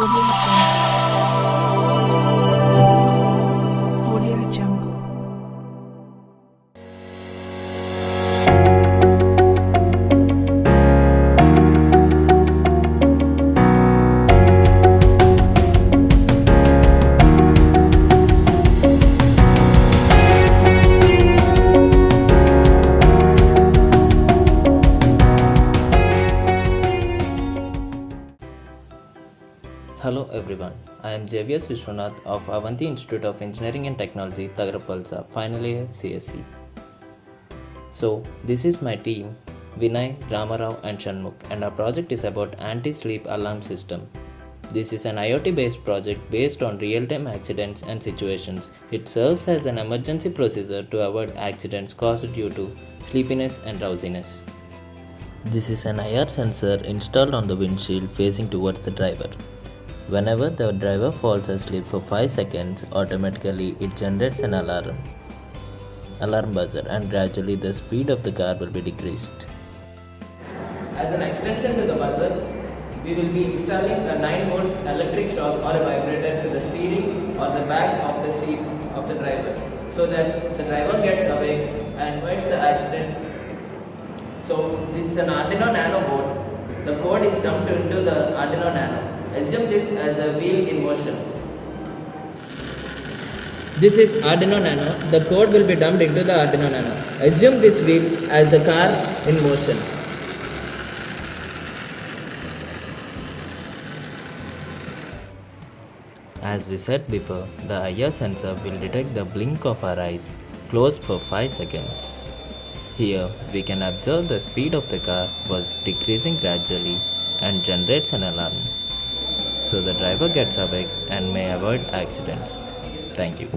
Audio Jungle. Hello everyone, I am JVS Vishwanath of Avanti Institute of Engineering and Technology, Tagrapalsa, final year CSE. So, this is my team, Vinay, Ramarao and Shanmukh, and our project is about anti-sleep alarm system. This is an IoT-based project based on real-time accidents and situations. It serves as an emergency procedure to avoid accidents caused due to sleepiness and drowsiness. This is an IR sensor installed on the windshield facing towards the driver. Whenever the driver falls asleep for 5 seconds, automatically it generates an alarm buzzer, and gradually the speed of the car will be decreased. As an extension to the buzzer, we will be installing a 9 volts electric shock or a vibrator to the steering or the back of the seat of the driver, so that the driver gets awake and avoids the accident. So this is an Arduino Nano board. The code is dumped into the Arduino Nano. Assume this as a wheel in motion. This is Arduino Nano. The code will be dumped into the Arduino Nano. Assume this wheel as a car in motion. As we said before, the IR sensor will detect the blink of our eyes closed for 5 seconds. Here, we can observe the speed of the car was decreasing gradually and generates an alarm, so the driver gets awake and may avoid accidents. Thank you.